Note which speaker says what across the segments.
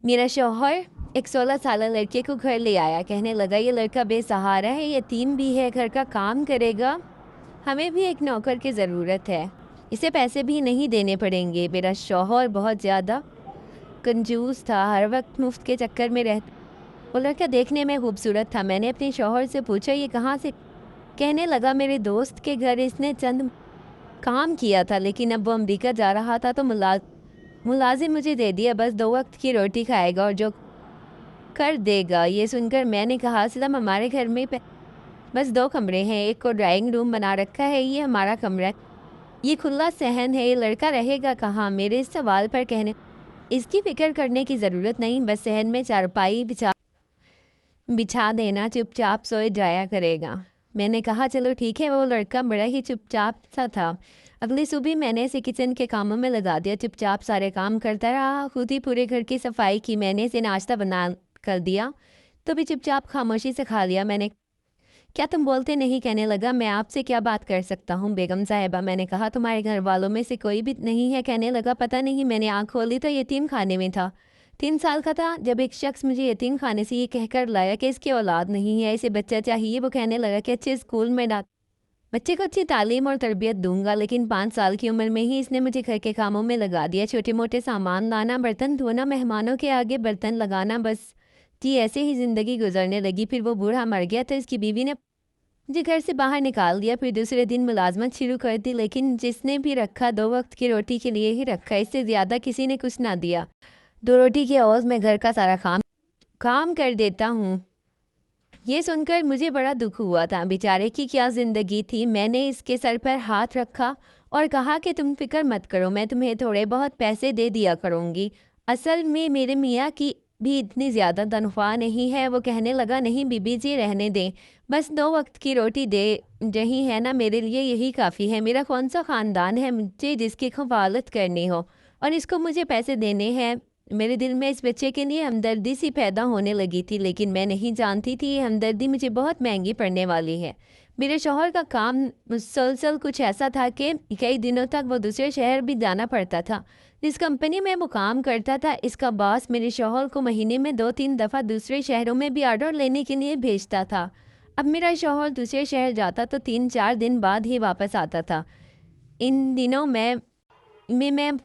Speaker 1: मेरा शौहर एक 16 साल लड़के को घर ले आया। कहने लगा ये लड़का बेसहारा है, यतीम भी है, घर का काम करेगा, हमें भी एक नौकर की ज़रूरत है, इसे पैसे भी नहीं देने पड़ेंगे। मेरा शौहर बहुत ज़्यादा कंजूस था, हर वक्त मुफ्त के चक्कर में रहता। वो लड़का देखने में खूबसूरत था। मैंने अपने शौहर से पूछा ये कहाँ से? कहने लगा मेरे दोस्त के घर इसने चंद काम किया था, लेकिन अब वो अमेरिका जा रहा था तो मुलाजिम मुझे दे दिया। बस 2 वक्त की रोटी खाएगा और जो कर देगा। ये सुनकर मैंने कहा सिलम हमारे घर में बस 2 कमरे हैं, एक को ड्राइंग रूम बना रखा है, ये हमारा कमरा है, ये खुला सहन है, ये लड़का रहेगा कहाँ? मेरे इस सवाल पर कहने इसकी फिक्र करने की ज़रूरत नहीं, बस सहन में चारपाई बिछा देना, चुपचाप सोए जाया करेगा। मैंने कहा चलो ठीक है। वो लड़का बड़ा ही चुपचाप सा था। अगली सुबह मैंने इसे किचन के कामों में लगा दिया, चुपचाप सारे काम करता रहा। खुद ही पूरे घर की सफाई की। मैंने इसे नाश्ता बना कर दिया तो भी चुपचाप खामोशी से खा लिया। मैंने क्या तुम बोलते नहीं? कहने लगा मैं आपसे क्या बात कर सकता हूँ बेगम साहिबा। मैंने कहा तुम्हारे घर वालों में से कोई भी नहीं है? कहने लगा पता नहीं। मैंने आँख खोली तो यतीम खाने में था। 3 साल का था जब एक शख्स मुझे यतीम खाने से ये कहकर लाया कि इसकी औलाद नहीं है, इसे बच्चा चाहिए। वो कहने लगा कि अच्छे स्कूल में डाल, बच्चे को अच्छी तालीम और तरबियत दूंगा। लेकिन 5 साल की उम्र में ही इसने मुझे घर के कामों में लगा दिया, छोटे मोटे सामान लाना, बर्तन धोना, मेहमानों के आगे बर्तन लगाना। बस जी ऐसे ही ज़िंदगी गुजरने लगी। फिर वो बूढ़ा मर गया तो इसकी बीवी ने मुझे घर से बाहर निकाल दिया। फिर दूसरे दिन मुलाजमत शुरू कर दी, लेकिन जिसने भी रखा 2 वक्त की रोटी के लिए ही रखा, इससे ज़्यादा किसी ने कुछ ना दिया। 2 रोटी के एवज़ में घर का सारा काम कर देता हूँ। ये सुनकर मुझे बड़ा दुख हुआ था। बेचारे की क्या ज़िंदगी थी। मैंने इसके सर पर हाथ रखा और कहा कि तुम फिक्र मत करो, मैं तुम्हें थोड़े बहुत पैसे दे दिया करूँगी। असल में मेरे मियाँ की भी इतनी ज़्यादा तनख्वाह नहीं है। वो कहने लगा नहीं बीबी जी रहने दें, बस 2 वक्त की रोटी दे रही है ना, मेरे लिए यही काफ़ी है। मेरा कौन सा ख़ानदान है मुझे जिसकी खफालत करनी हो और इसको मुझे पैसे देने हैं। मेरे दिल में इस बच्चे के लिए हमदर्दी सी पैदा होने लगी थी, लेकिन मैं नहीं जानती थी ये हमदर्दी मुझे बहुत महंगी पड़ने वाली है। मेरे शौहर का काम मुसलसल कुछ ऐसा था कि कई दिनों तक वो दूसरे शहर भी जाना पड़ता था। जिस कंपनी में वो काम करता था, इसका बॉस मेरे शौहर को महीने में 2-3 दफ़ा दूसरे शहरों में भी ऑर्डर लेने के लिए भेजता था। अब मेरा शौहर दूसरे शहर जाता तो 3-4 दिन बाद ही वापस आता था। इन दिनों मैं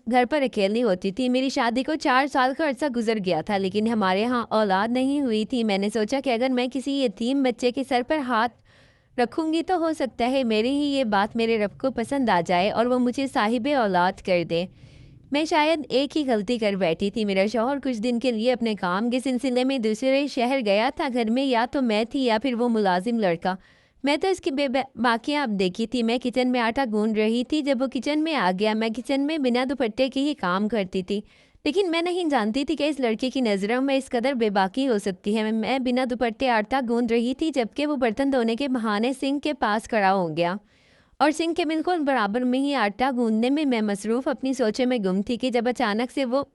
Speaker 1: घर पर अकेली होती थी। मेरी शादी को 4 साल का अर्सा गुजर गया था, लेकिन हमारे यहाँ औलाद नहीं हुई थी। मैंने सोचा कि अगर मैं किसी यतीम बच्चे के सर पर हाथ रखूँगी तो हो सकता है मेरी ही ये बात मेरे रब को पसंद आ जाए और वो मुझे साहिबे औलाद कर दे। मैं शायद एक ही गलती कर बैठी थी। मेरा शौहर कुछ दिन के लिए अपने काम के सिलसिले में दूसरे शहर गया था। घर में या तो मैं थी या फिर वो मुलाजिम लड़का। मैं तो इसकी बाकियाँ अब देखी थी। मैं किचन में आटा गूंद रही थी जब वो किचन में आ गया। मैं किचन में बिना दुपट्टे के ही काम करती थी, लेकिन मैं नहीं जानती थी कि इस लड़के की नज़रों में इस कदर बेबाकी हो सकती है। मैं बिना दुपट्टे आटा गूंद रही थी जबकि वो बर्तन धोने के बहाने सिंक के पास खड़ा हो गया और सिंक के बिल्कुल बराबर में ही आटा गूंदने में मैं मसरूफ़ अपनी सोचे में गुम थी कि जब अचानक से वो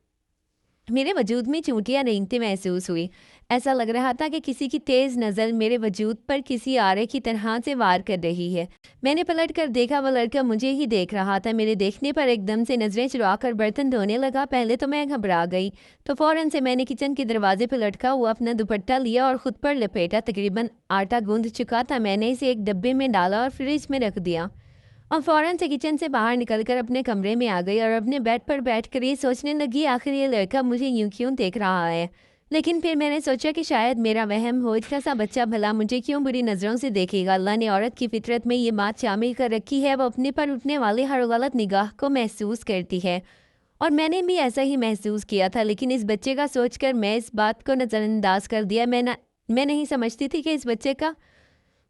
Speaker 1: मेरे वजूद में चूंटियाँ रेंगती महसूस हुई। ऐसा लग रहा था कि किसी की तेज़ नज़र मेरे वजूद पर किसी आरे की तरह से वार कर रही है। मैंने पलट कर देखा, वो लड़का मुझे ही देख रहा था। मेरे देखने पर एकदम से नज़रें चुरा कर बर्तन धोने लगा। पहले तो मैं घबरा गई, तो फ़ौरन से मैंने किचन के दरवाजे पर लटका हुआ अपना दुपट्टा लिया और ख़ुद पर लपेटा। तकरीबन आटा गूंद चुका था। मैंने इसे एक डब्बे में डाला और फ्रिज में रख दिया और फ़ौरन से किचन से बाहर निकलकर अपने कमरे में आ गई और अपने बेड पर बैठकर ये सोचने लगी आखिर ये लड़का मुझे यूं क्यों देख रहा है। लेकिन फिर मैंने सोचा कि शायद मेरा वहम हो, इतना सा बच्चा भला मुझे क्यों बुरी नज़रों से देखेगा। अल्लाह ने औरत की फितरत में ये बात शामिल कर रखी है, वो अपने पर उठने वाले हर गलत निगाह को महसूस करती है और मैंने भी ऐसा ही महसूस किया था। लेकिन इस बच्चे का सोचकर मैं इस बात को नज़रअंदाज कर दिया। मैं नहीं समझती थी कि इस बच्चे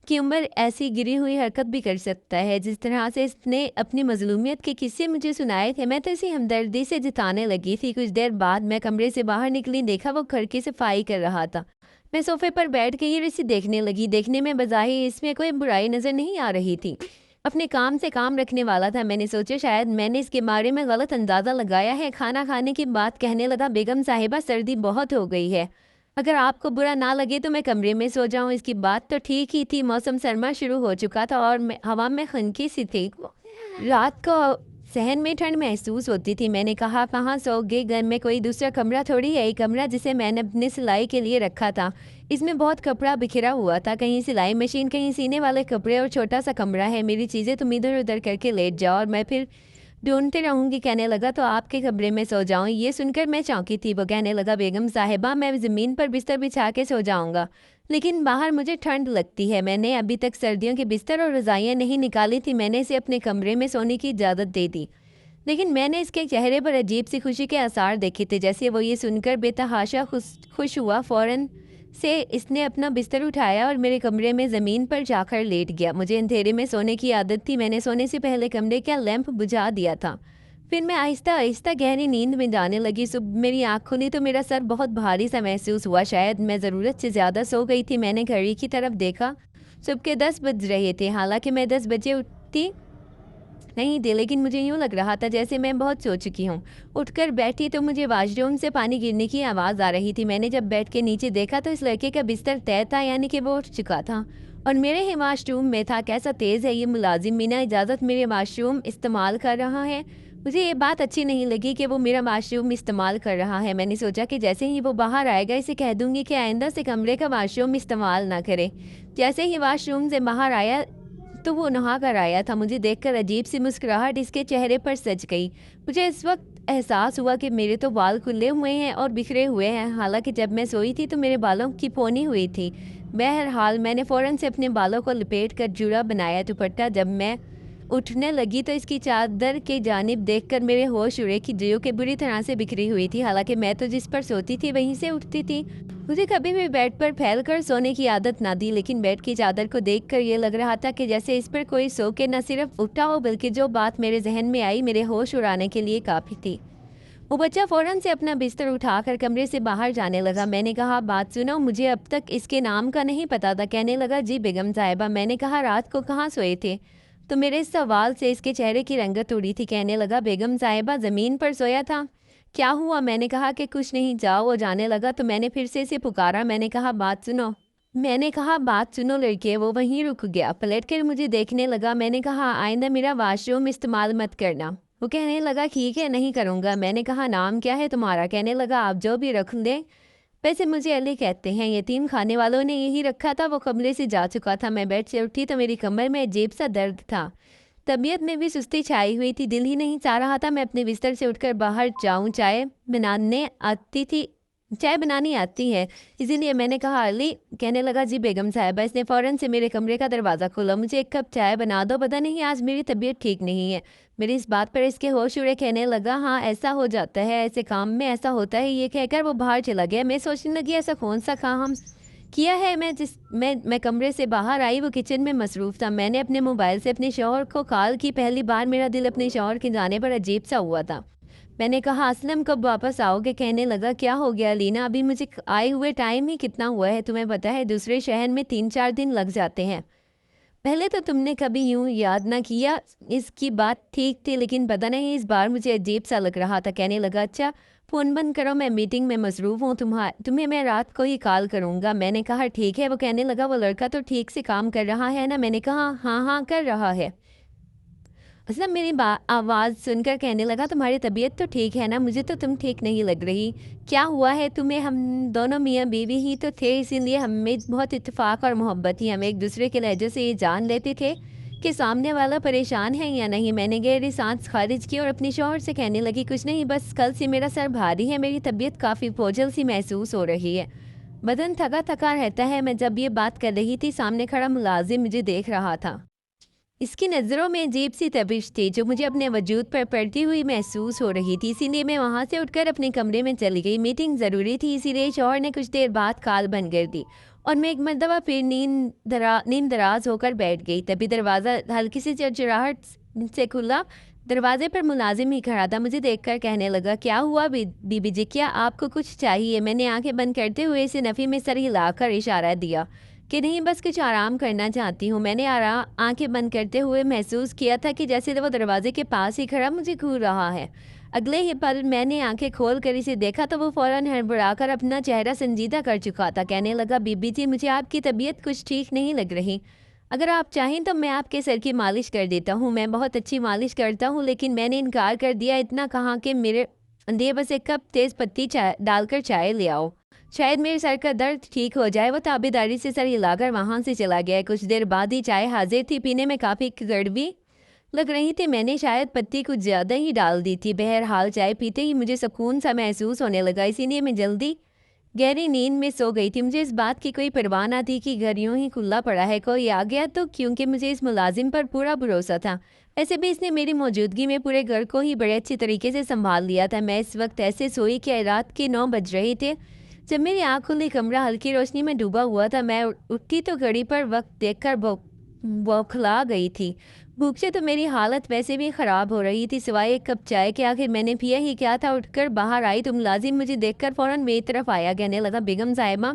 Speaker 1: की उम्र ऐसी गिरी हुई हरकत भी कर सकता है। जिस तरह से इसने अपनी मजलूमियत के किस्से मुझे सुनाए थे, मैं तो इसी हमदर्दी से जताने लगी थी। कुछ देर बाद मैं कमरे से बाहर निकली, देखा वो घर की सफाई कर रहा था। मैं सोफे पर बैठ गई और इसे देखने लगी। देखने में बज़ाहिर इसमें कोई बुराई नज़र नहीं आ रही थी, अपने काम से काम रखने वाला था। मैंने सोचा शायद मैंने इसके बारे में गलत अंदाज़ा लगाया है। खाना खाने की बात कहने लगा, बेगम साहिबा सर्दी बहुत हो गई है, अगर आपको बुरा ना लगे तो मैं कमरे में सो जाऊं। इसकी बात तो ठीक ही थी। मौसम सरमा शुरू हो चुका था और हवा में खनकी सी थी। रात को सहन में ठंड महसूस होती थी। मैंने कहा, कहाँ सोओगे, घर में कोई दूसरा कमरा थोड़ी है, ये कमरा जिसे मैंने अपनी सिलाई के लिए रखा था, इसमें बहुत कपड़ा बिखरा हुआ था, कहीं सिलाई मशीन, कहीं सीने वाले कपड़े, और छोटा सा कमरा है, मेरी चीज़ें तुम इधर उधर करके लेट जाओ और मैं फिर ढूंढते रहूंगी। कहने लगा, तो आपके कमरे में सो जाऊं? ये सुनकर मैं चौंकी थी। वो कहने लगा, बेगम साहिबा, मैं ज़मीन पर बिस्तर बिछा के सो जाऊंगा, लेकिन बाहर मुझे ठंड लगती है। मैंने अभी तक सर्दियों के बिस्तर और रज़ाइयाँ नहीं निकाली थी, मैंने इसे अपने कमरे में सोने की इजाज़त दे दी, लेकिन मैंने इसके चेहरे पर अजीब सी खुशी के आसार देखे थे। जैसे वो ये सुनकर बेतहाशा खुश हुआ, फ़ौरन से इसने अपना बिस्तर उठाया और मेरे कमरे में ज़मीन पर जाकर लेट गया। मुझे अंधेरे में सोने की आदत थी, मैंने सोने से पहले कमरे का लैंप बुझा दिया था। फिर मैं आहिस्ता आहिस्ता गहरी नींद में जाने लगी। सुबह मेरी आँख खुली तो मेरा सर बहुत भारी सा महसूस हुआ, शायद मैं ज़रूरत से ज़्यादा सो गई थी। मैंने घड़ी की तरफ देखा, सुबह के 10 बज रहे थे। हालांकि मैं 10 बजे उठती नहीं थी, लेकिन मुझे यूँ लग रहा था जैसे मैं बहुत सो चुकी हूँ। उठकर बैठी तो मुझे वॉशरूम से पानी गिरने की आवाज़ आ रही थी। मैंने जब बेड के नीचे देखा तो इस लड़के का बिस्तर तय था, यानी कि वो उठ चुका था और मेरे ही वॉशरूम में था। कैसा तेज़ है ये मुलाजिम, बिना इजाज़त मेरे वॉशरूम इस्तेमाल कर रहा है। मुझे ये बात अच्छी नहीं लगी कि वो मेरा वॉशरूम इस्तेमाल कर रहा है। मैंने सोचा कि जैसे ही वो बाहर आएगा इसे कह दूंगी कि आइंदा से कमरे का वॉशरूम इस्तेमाल ना करे। जैसे ही वॉशरूम से बाहर आया तो वो नहा कर आया था। मुझे देखकर अजीब सी मुस्कुराहट इसके चेहरे पर सज गई। मुझे इस वक्त एहसास हुआ कि मेरे तो बाल खुले हुए हैं और बिखरे हुए हैं। हालांकि जब मैं सोई थी तो मेरे बालों की पोनी हुई थी। बहरहाल मैंने फ़ौरन से अपने बालों को लपेट कर जूड़ा बनाया दुपट्टा। जब मैं उठने लगी तो इसकी चादर की जानिब देखकर मेरे होश उड़े कि जो कि बुरी तरह से बिखरी हुई थी। हालांकि मैं तो जिस पर सोती थी वहीं से उठती थी। मुझे कभी भी बेड पर फैलकर सोने की आदत ना थी, लेकिन बेड की चादर को देखकर ये लग रहा था कि जैसे इस पर कोई सो के न सिर्फ उठा हो, बल्कि जो बात मेरे जहन में आई मेरे होश उड़ाने के लिए काफ़ी थी। वो बच्चा फ़ौरन से अपना बिस्तर उठाकर कमरे से बाहर जाने लगा। मैंने कहा, बात सुनो, मुझे अब तक इसके नाम का नहीं पता था। कहने लगा, जी बेगम साहिबा। मैंने कहा, रात को कहाँ सोए थे? तो मेरे इस सवाल से इसके चेहरे की रंगत उड़ी थी। कहने लगा, बेगम साहिबा, ज़मीन पर सोया था। क्या हुआ? मैंने कहा कि कुछ नहीं, जाओ। वो जाने लगा तो मैंने फिर से इसे पुकारा। मैंने कहा बात सुनो लड़के। वो वहीं रुक गया, पलट कर मुझे देखने लगा। मैंने कहा, आइंदा मेरा वॉशरूम इस्तेमाल मत करना। वो कहने लगा, ठीक है, नहीं करूँगा। मैंने कहा, नाम क्या है तुम्हारा? कहने लगा, आप जो भी रख लें। वैसे मुझे अली कहते हैं, यतीम खाने वालों ने यही रखा था। वो कमरे से जा चुका था। मैं बेड से उठी तो मेरी कमर में अजीब सा दर्द था, तबीयत में भी सुस्ती छाई हुई थी। दिल ही नहीं चाह रहा था मैं अपने बिस्तर से उठकर बाहर जाऊं। चाय बनानी आती है, इसीलिए मैंने कहा, अली। कहने लगा, जी बेगम साहिबा। इसने फ़ौरन से मेरे कमरे का दरवाज़ा खोला। मुझे एक कप चाय बना दो, पता नहीं आज मेरी तबीयत ठीक नहीं है। मेरी इस बात पर इसके होश उड़े। कहने लगा, हाँ ऐसा हो जाता है, ऐसे काम में ऐसा होता है। ये कहकर वो बाहर चला गया। मैं सोचने लगी, ऐसा कौन सा काम किया है मैं कमरे से बाहर आई। वो किचन में मसरूफ़ था। मैंने अपने मोबाइल से अपने शौहर को कॉल की। पहली बार मेरा दिल अपने शौहर के जाने पर अजीब सा हुआ था। मैंने कहा, असलम कब वापस आओगे? कहने लगा, क्या हो गया लीना, अभी मुझे आए हुए टाइम ही कितना हुआ है? तुम्हें पता है दूसरे शहर में 3-4 दिन लग जाते हैं। पहले तो तुमने कभी यूं याद ना किया। इसकी बात ठीक थी, लेकिन पता नहीं इस बार मुझे अजीब सा लग रहा था। कहने लगा, अच्छा फ़ोन बंद करो, मैं मीटिंग में मसरूफ़ हूँ, तुम्हें मैं रात को ही कॉल करूँगा। मैंने कहा, ठीक है। वो कहने लगा, वो लड़का तो ठीक से काम कर रहा है ना? मैंने कहा, हाँ हाँ कर रहा है। मतलब मेरी आवाज़ सुनकर कहने लगा, तुम्हारी तबीयत तो ठीक है ना? मुझे तो तुम ठीक नहीं लग रही। क्या हुआ है तुम्हें? हम दोनों मियाँ बीवी ही तो थे, इसीलिए हमें बहुत इत्तेफाक और मोहब्बत थी। हम एक दूसरे के लहजे से ये जान लेते थे कि सामने वाला परेशान है या नहीं। मैंने गहरी सांस खारिज की और अपने शौहर से कहने लगी, कुछ नहीं, बस कल से मेरा सर भारी है, मेरी तबीयत काफ़ी बोझल सी महसूस हो रही है, बदन थका थका रहता है। मैं जब ये बात कर रही थी, सामने खड़ा मुलाजिम मुझे देख रहा था। इसकी नज़रों में अजीब सी तपिश थी जो मुझे अपने वजूद पर पड़ती हुई महसूस हो रही थी। इसीलिए मैं वहाँ से उठकर अपने कमरे में चली गई। मीटिंग ज़रूरी थी, इसीलिए शौहर ने कुछ देर बाद कॉल बंद कर दी और मैं एक मरतबा फिर नींद दराज होकर बैठ गई। तभी दरवाज़ा हल्की सी चरचराहट से खुला। दरवाजे पर मुलाजिम ही खड़ा था। मुझे देखकर कहने लगा, क्या हुआ बीबी जी, क्या आपको कुछ चाहिए? मैंने आंखें बंद करते हुए इसे नफ़ी में सर हिलाकर इशारा दिया कि नहीं, बस कुछ आराम करना चाहती हूँ। मैंने आंखें बंद करते हुए महसूस किया था कि जैसे वो दरवाजे के पास ही खड़ा मुझे घूर रहा है। अगले ही पल मैंने आंखें खोल कर इसे देखा तो वो फ़ौरन हड़बड़ाकर अपना चेहरा संजीदा कर चुका था। कहने लगा, बीबी जी, मुझे आपकी तबीयत कुछ ठीक नहीं लग रही। اگر آپ چاہیں تو میں آپ کے سر کی مالش کر دیتا ہوں، میں بہت اچھی مالش کرتا ہوں، لیکن میں نے انکار کر دیا، اتنا کہا کہ میرے لیے بس ایک کپ تیز پتی چائے ڈال کر چائے لے آؤ، شاید میرے سر کا درد ٹھیک ہو جائے۔ وہ تابیداری سے سر ہلا کر وہاں سے چلا گیا۔ کچھ دیر بعد ہی چائے حاضر تھی، پینے میں کافی کڑوی لگ رہی تھی، میں نے شاید پتی کچھ زیادہ ہی ڈال دی تھی۔ بہرحال چائے پیتے ہی مجھے سکون سا محسوس ہونے لگا، اسی لیے میں جلدی گہری نیند میں سو گئی تھی۔ مجھے اس بات کی کوئی پرواہ نہ تھی کہ گھر یوں ہی کھلا پڑا ہے، کوئی آ گیا تو، کیونکہ مجھے اس ملازم پر پورا بھروسہ تھا۔ ایسے بھی اس نے میری موجودگی میں پورے گھر کو ہی بڑے اچھی طریقے سے سنبھال لیا تھا۔ میں اس وقت ایسے سوئی کہ رات کے 9 بج رہے تھے جب میری آنکھ کھلی، کمرہ ہلکی روشنی میں ڈوبا ہوا تھا۔ میں اٹھی تو گھڑی پر وقت دیکھ کر بوکھلا گئی تھی۔ بھوک سے تو میری حالت ویسے بھی خراب ہو رہی تھی، سوائے ایک کپ چائے کے آخر میں نے پیا ہی کیا تھا۔ اٹھ کر باہر آئی تو ملازم مجھے دیکھ کر فوراً میری طرف آیا، کہنے لگا، بیگم صاحبہ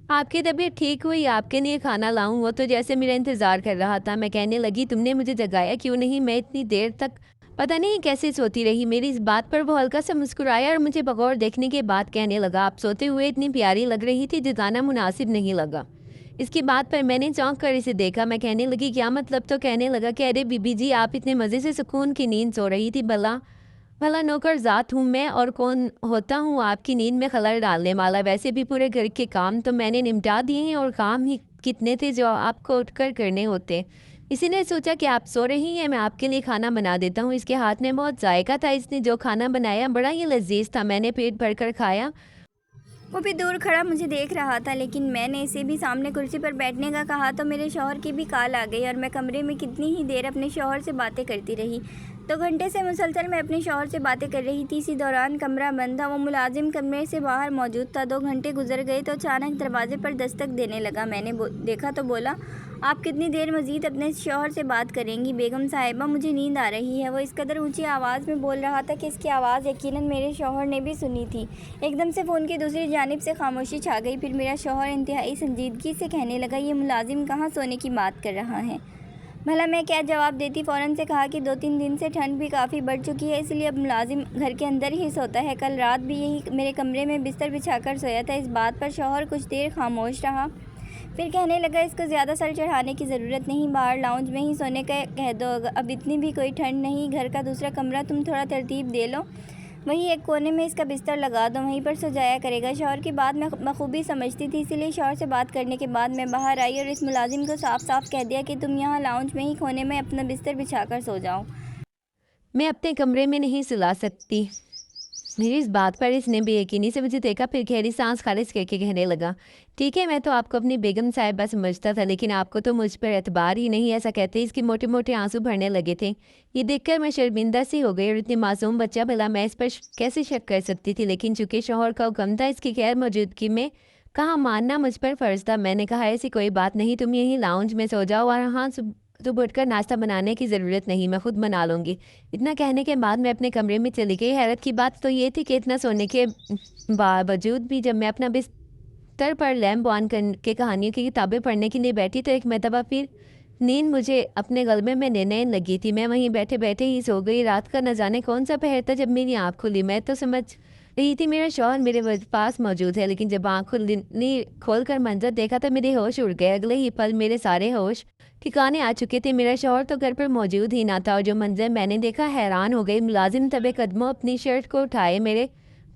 Speaker 1: آپ کی طبیعت ٹھیک ہوئی، آپ کے لیے کھانا لاؤں؟ وہ تو جیسے میرا انتظار کر رہا تھا۔ میں کہنے لگی، تم نے مجھے جگایا کیوں نہیں؟ میں اتنی دیر تک پتہ نہیں کیسے سوتی رہی۔ میری اس بات پر وہ ہلکا سا مسکرایا اور مجھے بغور دیکھنے کے بعد کہنے لگا، آپ سوتے ہوئے اتنی پیاری لگ رہی تھی، جگانا مناسب نہیں لگا۔ اس کی بات پر میں نے چونک کر اسے دیکھا۔ میں کہنے لگی، کیا مطلب؟ تو کہنے لگا کہ ارے بی بی جی، آپ اتنے مزے سے سکون کی نیند سو رہی تھی، بھلا نوکر ذات ہوں میں، اور کون ہوتا ہوں آپ کی نیند میں خلل ڈالنے والا؟ ویسے بھی پورے گھر کے کام تو میں نے نمٹا دیے ہیں، اور کام ہی کتنے تھے جو آپ کو اٹھ کر کرنے ہوتے۔ اسی نے سوچا کہ آپ سو رہی ہیں، میں آپ کے لیے کھانا بنا دیتا ہوں۔ اس کے ہاتھ میں بہت ذائقہ تھا، اس نے جو کھانا بنایا بڑا ہی لذیذ تھا، میں نے پیٹ بھر کر کھایا۔
Speaker 2: وہ بھی دور کھڑا مجھے دیکھ رہا تھا، لیکن میں نے اسے بھی سامنے کرسی پر بیٹھنے کا کہا تو میرے شوہر کی بھی کال آ گئی، اور میں کمرے میں کتنی ہی دیر اپنے شوہر سے باتیں کرتی رہی۔ 2 گھنٹے سے مسلسل میں اپنے شوہر سے باتیں کر رہی تھی۔ اسی دوران کمرہ بند تھا، وہ ملازم کمرے سے باہر موجود تھا۔ 2 گھنٹے گزر گئے تو اچانک دروازے پر دستک دینے لگا۔ میں نے دیکھا تو بولا، آپ کتنی دیر مزید اپنے شوہر سے بات کریں گی بیگم صاحبہ؟ مجھے نیند آ رہی ہے۔ وہ اس قدر اونچی آواز میں بول رہا تھا کہ اس کی آواز یقیناً میرے شوہر نے بھی سنی تھی۔ ایک دم سے فون کی دوسری جانب سے خاموشی چھا گئی، پھر میرا شوہر انتہائی سنجیدگی سے کہنے لگا، یہ ملازم کہاں سونے کی بات کر رہا ہے؟ بھلا میں کیا جواب دیتی؟ فوراً سے کہا کہ 2-3 دن سے ٹھنڈ بھی کافی بڑھ چکی ہے، اس لیے اب ملازم گھر کے اندر ہی سوتا ہے۔ کل رات بھی یہی میرے کمرے میں بستر بچھا کر سویا تھا۔ اس بات پر شوہر کچھ دیر خاموش رہا، پھر کہنے لگا، اس کو زیادہ سر چڑھانے کی ضرورت نہیں، باہر لاؤنج میں ہی سونے کا کہہ دو، اب اتنی بھی کوئی ٹھنڈ نہیں، گھر کا دوسرا کمرہ تم تھوڑا ترتیب دے لو، وہیں ایک کونے میں اس کا بستر لگا دو، وہیں پر سو جایا کرے گا۔ شوہر کی بات میں بخوبی سمجھتی تھی، اسی لیے شوہر سے بات کرنے کے بعد میں باہر آئی اور اس ملازم کو صاف صاف کہہ دیا کہ تم یہاں لاؤنج میں ہی کونے میں اپنا بستر بچھا کر سو جاؤ۔
Speaker 1: میں اپنے کمرے میں نہیں سلا سکتی۔ میری اس بات پر اس نے بے یقینی سے مجھے دیکھا، پھر گہری سانس خارج کر کے کہنے لگا، ٹھیک ہے، میں تو آپ کو اپنی بیگم صاحبہ سمجھتا تھا، لیکن آپ کو تو مجھ پر اعتبار ہی نہیں۔ ایسا کہتے اس کے موٹے موٹے آنسو بھرنے لگے تھے۔ یہ دیکھ کر میں شرمندہ سی ہو گئی، اور اتنی معصوم بچہ بھلا میں اس پر کیسے شک کر سکتی تھی؟ لیکن چونکہ شوہر کا حکم تھا، اس کی غیر موجودگی میں کہاں ماننا مجھ پر فرض تھا۔ میں نے کہا، ایسی کوئی بات نہیں، تم یہیں لاؤنج میں سو جاؤ، اور ہاں تو اٹھ کر ناشتہ بنانے کی ضرورت نہیں، میں خود بنا لوں گی۔ اتنا کہنے کے بعد میں اپنے کمرے میں چلی گئی۔ حیرت کی بات تو یہ تھی کہ اتنا سونے کے باوجود بھی جب میں اپنا بستر پر لیمپ آن کر کے کہانیوں کی کتابیں پڑھنے کے لیے بیٹھی تو ایک مرتبہ پھر نیند مجھے اپنے غلبے میں لینے لگی تھی۔ میں وہیں بیٹھے بیٹھے ہی سو گئی۔ رات کا نہ جانے کون سا پہر تھا جب میری آنکھ کھلی۔ میں تو سمجھ رہی تھی میرا شوہر میرے پاس موجود ہے، لیکن جب آنکھ کھول کر منظر دیکھا تو میرے ہوش اڑ گئے۔ اگلے ہی پل میرے سارے ہوش ٹھکانے آ چکے تھے، میرا شوہر تو گھر پر موجود ہی نہ تھا، اور جو منظر میں نے دیکھا حیران ہو گئی۔ ملازم تبے قدموں اپنی شرٹ کو اٹھائے میرے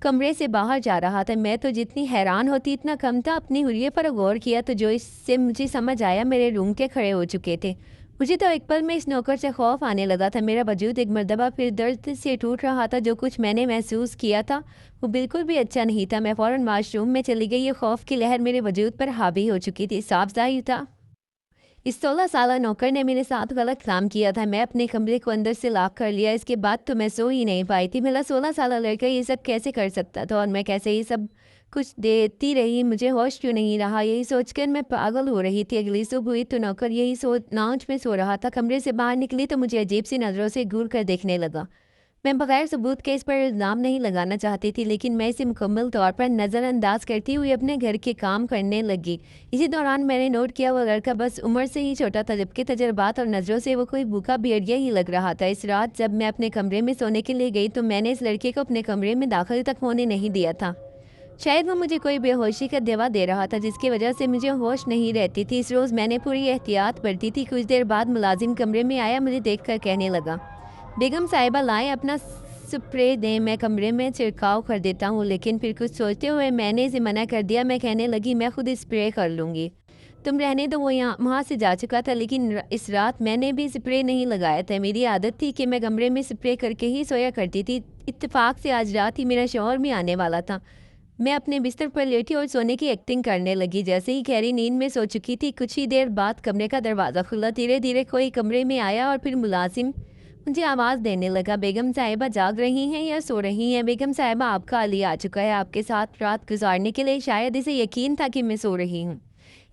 Speaker 1: کمرے سے باہر جا رہا تھا۔ میں تو جتنی حیران ہوتی اتنا کم تھا۔ اپنی حلیے پر غور کیا تو جو اس سے مجھے سمجھ آیا، میرے رونگٹے کھڑے ہو چکے تھے۔ مجھے تو ایک پل میں اس نوکر سے خوف آنے لگا تھا۔ میرا وجود ایک مرتبہ پھر درد سے ٹوٹ رہا تھا۔ جو کچھ میں نے محسوس کیا تھا وہ بالکل بھی اچھا نہیں تھا۔ میں فوراً واش روم میں چلی گئی۔ یہ خوف کی لہر میرے وجود پر حاوی ہو چکی تھی۔ صاف ظاہر تھا اس 16 سالہ نوکر نے میرے ساتھ غلط کام کیا تھا۔ میں اپنے کمرے کو اندر سے لاک کر لیا۔ اس کے بعد تو میں سو ہی نہیں پائی تھی۔ میرا 16 سالہ لڑکا یہ سب کیسے کر سکتا تھا، اور میں کیسے یہ سب کچھ دیتی رہی؟ مجھے ہوش کیوں نہیں رہا؟ یہی سوچ کر میں پاگل ہو رہی تھی۔ اگلی صبح ہوئی تو نوکر یہی لاؤنج میں سو رہا تھا۔ کمرے سے باہر نکلی تو مجھے عجیب سی نظروں سے گور کر دیکھنے لگا۔ میں بغیر ثبوت کے اس پر الزام نہیں لگانا چاہتی تھی، لیکن میں اسے مکمل طور پر نظر انداز کرتی ہوئی اپنے گھر کے کام کرنے لگی۔ اسی دوران میں نے نوٹ کیا وہ لڑکا بس عمر سے ہی چھوٹا تھا، جبکہ تجربات اور نظروں سے وہ کوئی بھوکا بھیڑیا ہی لگ رہا تھا۔ اس رات جب میں اپنے کمرے میں سونے کے لیے گئی تو میں نے اس لڑکے کو اپنے کمرے میں داخل تک ہونے نہیں دیا تھا۔ शायद वो मुझे कोई बेहोशी का दवा दे रहा था जिसकी वजह से मुझे होश नहीं रहती थी। इस रोज़ मैंने पूरी एहतियात बरती थी। कुछ देर बाद मुलाजिम कमरे में आया, मुझे देखकर कहने लगा, बेगम साहिबा लाएं अपना स्प्रे दें, मैं कमरे में छिड़काव कर देता हूँ। लेकिन फिर कुछ सोचते हुए मैंने इसे मना कर दिया। मैं कहने लगी, मैं खुद स्प्रे कर लूँगी, तुम रहने दो। वो वहाँ से जा चुका था, लेकिन इस रात मैंने भी स्प्रे नहीं लगाया था। मेरी आदत थी कि मैं कमरे में स्प्रे करके ही सोया करती थी। इत्तेफाक से आज रात ही मेरा शौहर भी आने वाला था। मैं अपने बिस्तर पर लेटी और सोने की एक्टिंग करने लगी, जैसे ही गहरी नींद में सो चुकी थी। कुछ ही देर बाद कमरे का दरवाज़ा खुला। धीरे धीरे कोई कमरे में आया और फिर मुलाजिम मुझे आवाज़ देने लगा, बेगम साहिबा जाग रही हैं या सो रही हैं? बेगम साहिबा, आपका अली आ चुका है आपके साथ रात गुजारने के लिए। शायद इसे यकीन था कि मैं सो रही हूँ,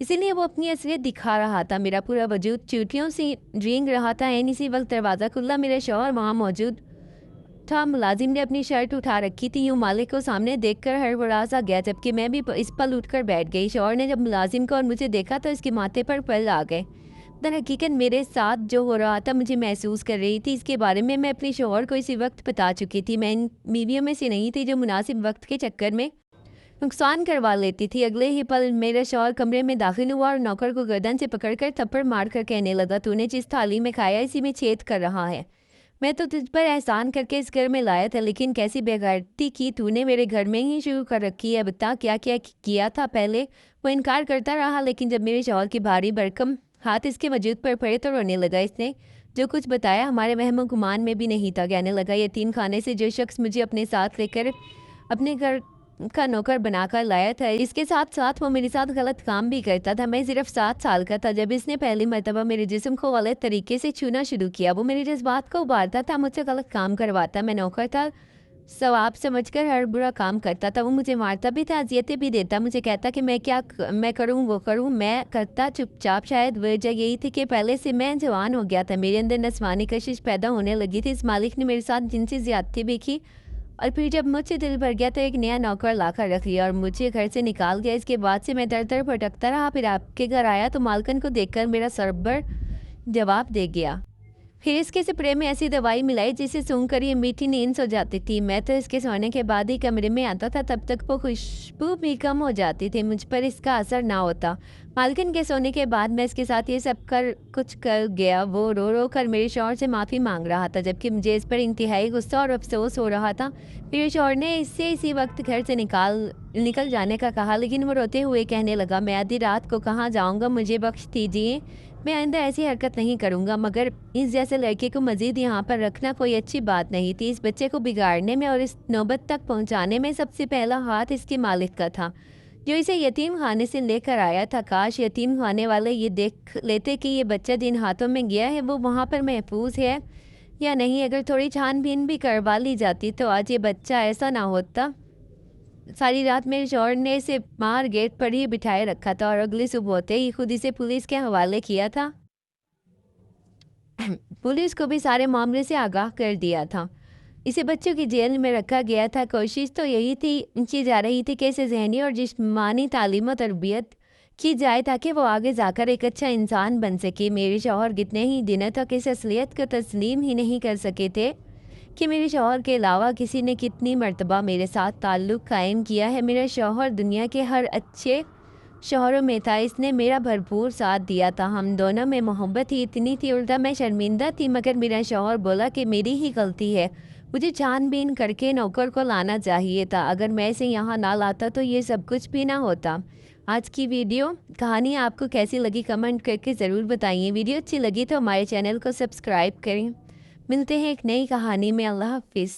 Speaker 1: इसीलिए वो अपनी असलियत दिखा रहा था। मेरा पूरा वजूद चींटियों से रेंग रहा था। एन इसी वक्त दरवाज़ा खुला, मेरा शौहर वहाँ मौजूद था। मुलाजिम ने अपनी शर्ट उठा रखी थी। यूँ मालिक को सामने देखकर हड़बड़ा सा गया, जबकि मैं भी इस पल उठकर बैठ गई। शौहर ने जब मुलाजिम को और मुझे देखा तो इसके माथे पर पल आ गए। दरहकीकत मेरे साथ जो हो रहा था मुझे महसूस कर रही थी, इसके बारे में मैं अपने शौहर को इसी वक्त बता चुकी थी। मैं इन बीवियों में से नहीं थी जो मुनासिब वक्त के चक्कर में नुकसान करवा लेती थी। अगले ही पल मेरा शौहर कमरे में दाखिल हुआ और नौकर को गर्दन से पकड़कर थप्पड़ मारकर कहने लगा, तूने जिस थाली में खाया इसी में छेद कर रहा है। मैं तो तुझ पर एहसान करके इस घर में लाया था, लेकिन कैसी बेगैरती की तूने मेरे घर में ही शुरू कर रखी है। बता क्या क्या किया था पहले? वो इनकार करता रहा, लेकिन जब मेरे शौहर की भारी भरकम हाथ इसके वजूद पर पड़े तो रोने लगा। इसने जो कुछ बताया हमारे वहम गुमान में भी नहीं था। कहने लगा, यतीम खाने से जो शख्स मुझे अपने साथ लेकर अपने घर का नौकर बनाकर लाया था, इसके साथ साथ वो मेरे साथ गलत काम भी करता था। मैं सिर्फ 7 साल का था जब इसने पहली मर्तबा मेरे जिस्म को गलत तरीके से छूना शुरू किया। वो मेरे जज्बात को उबारता था, मुझसे गलत काम करवाता। मैं नौकर था, सवाब समझकर हर बुरा काम करता था। वो मुझे मारता भी था, अजियतें भी देता। मुझे कहता कि मैं करूँ वो करूँ, मैं करता चुपचाप। शायद वजह यही थी कि पहले से मैं जवान हो गया था, मेरे अंदर नस्वानी कशिश पैदा होने लगी थी। इस मालिक ने मेरे साथ जिनसी ज्यादती भी की और फिर जब मुझसे दिल भर गया तो एक नया नौकर लाकर रख लिया और मुझे घर से निकाल गया। इसके बाद से मैं दर दर भटकता रहा। फिर आपके घर आया तो मालकन को देखकर मेरा सरबर जवाब दे गया। फिर इसके स्प्रे में ऐसी दवाई मिलाई जिसे सूंघकर ये मीठी नींद सो जाती थी। मैं तो इसके सोने के बाद ही कमरे में आता था, तब तक वो खुशबू भी कम हो जाती थी, मुझ पर इसका असर ना होता। मालकिन के सोने के बाद मैं इसके साथ ये सब कर गया। वो रो रो कर मेरे शौहर से माफ़ी मांग रहा था, जबकि मुझे इस पर इंतहाई गुस्सा और अफसोस हो रहा था। मेरे शौहर ने इससे इसी वक्त घर से निकल जाने का कहा, लेकिन वो रोते हुए कहने लगा, मैं आधी रात को कहाँ जाऊँगा, मुझे बख्श दीजिए, मैं आइंदा ऐसी हरकत नहीं करूँगा। मगर इस जैसे लड़के को मज़ीद यहाँ पर रखना कोई अच्छी बात नहीं थी। इस बच्चे को बिगाड़ने में और इस नौबत तक पहुँचाने में सबसे पहला हाथ इसके मालिक का था, जो इसे यतीम खाने से लेकर आया था। काश यतीम खाने वाले ये देख लेते कि ये बच्चा जिन हाथों में गया है वो वहाँ पर महफूज है या नहीं। अगर थोड़ी छानबीन भी करवा ली जाती तो आज ये बच्चा ऐसा ना होता। सारी रात मेरे शौहर ने इसे बाहर गेट पर ही बिठाए रखा था और अगली सुबह होते ही खुद इसे पुलिस के हवाले किया था। पुलिस को भी सारे मामले से आगाह कर दिया था। इसे बच्चों की जेल में रखा गया था। कोशिश तो यही की जा रही थी कि इसे जहनी और जिस्मानी तालीम और तरबियत की जाए ताकि वो आगे जाकर एक अच्छा इंसान बन सके। मेरे शौहर कितने ही दिनों तक इस असलियत को तस्लीम ही नहीं कर सके थे कि मेरे शौहर के अलावा किसी ने कितनी मर्तबा मेरे साथ ताल्लुक़ कायम किया है। मेरा शौहर दुनिया के हर अच्छे शौहरों में था, इसने मेरा भरपूर साथ दिया था। हम दोनों में मोहब्बत ही इतनी थी। उल्टा मैं शर्मिंदा थी, मगर मेरा शौहर बोला कि मेरी ही गलती है, मुझे छानबीन करके नौकर को लाना चाहिए था। अगर मैं इसे यहाँ ना लाता तो ये सब कुछ भी ना होता। आज की वीडियो कहानी आपको कैसी लगी कमेंट करके ज़रूर बताइए। वीडियो अच्छी लगी तो हमारे चैनल को सब्सक्राइब करें। मिलते हैं एक नई कहानी में। अल्लाह हाफिज़।